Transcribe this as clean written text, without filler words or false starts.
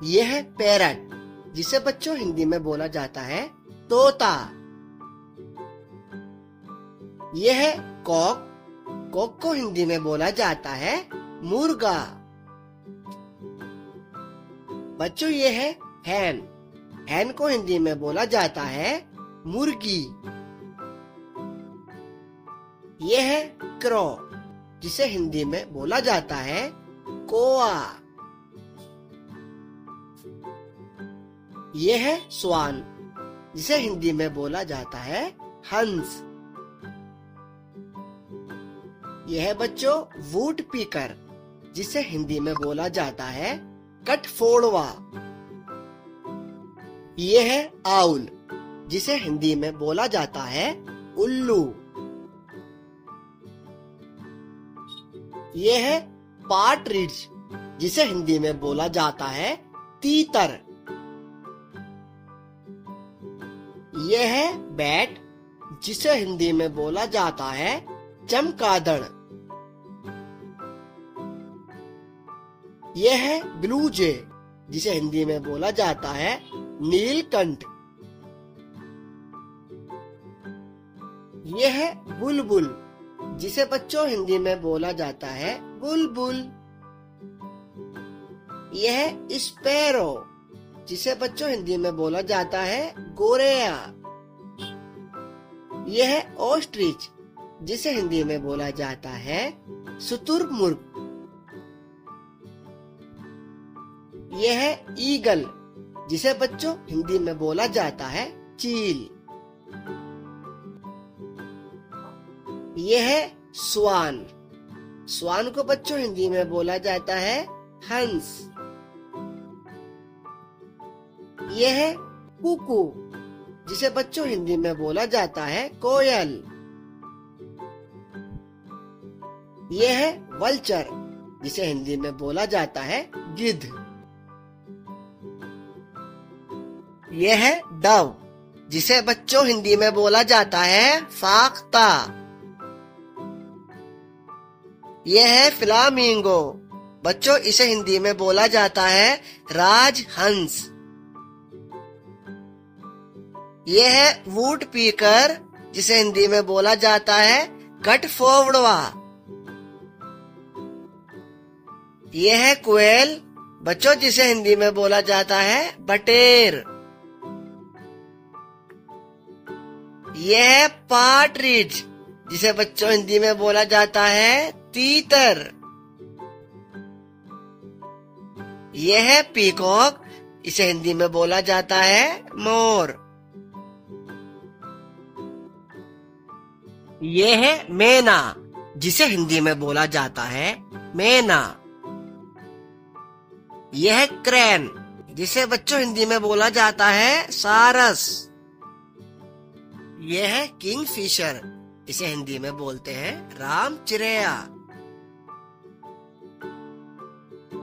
यह है पैरट, जिसे बच्चों हिंदी में बोला जाता है तोता। यह है कॉक, कॉक को हिंदी में बोला जाता है मुर्गा। बच्चों यह है हैन, हैन को हिंदी में बोला जाता है मुर्गी। यह है क्रो, जिसे हिंदी में बोला जाता है कोआ। यह है स्वान, जिसे हिंदी में बोला जाता है हंस। यह है बच्चों वुड पीकर, जिसे हिंदी में बोला जाता है कठफोड़वा। यह है आउल, जिसे हिंदी में बोला जाता है उल्लू। यह है पार्ट्रिज, जिसे हिंदी में बोला जाता है तीतर। यह है बैट, जिसे हिंदी में बोला जाता है चमगादड़। यह है ब्लू जे, जिसे हिंदी में बोला जाता है नीलकंठ। यह है बुलबुल, जिसे बच्चों हिंदी में बोला जाता है बुलबुल। यह है स्पैरो, जिसे बच्चों हिंदी में बोला जाता है गोरैया। यह है ऑस्ट्रिच, जिसे हिंदी में बोला जाता है शुतुरमुर्ग। यह है ईगल, जिसे बच्चों हिंदी में बोला जाता है चील। यह है स्वान, स्वान को बच्चों हिंदी में बोला जाता है हंस। यह है कुकू, जिसे बच्चों हिंदी में बोला जाता है कोयल। यह है वल्चर, जिसे हिंदी में बोला जाता है गिद्ध। यह है डव, जिसे बच्चों हिंदी में बोला जाता है फाख्ता। यह है फ्लामिंगो, बच्चों इसे हिंदी में बोला जाता है राजहंस। यह है वुड पीकर, जिसे हिंदी में बोला जाता है कठफोड़वा। यह है कोयल, बच्चों जिसे हिंदी में बोला जाता है बटेर। यह है पार्ट्रिज, जिसे बच्चों हिंदी में बोला जाता है तीतर। यह है पीकॉक, इसे हिंदी में बोला जाता है मोर। यह है मैना, जिसे हिंदी में बोला जाता है मैना। यह है क्रैन, जिसे बच्चों हिंदी में बोला जाता है सारस। यह है किंगफिशर, इसे हिंदी में बोलते हैं राम चिरैया।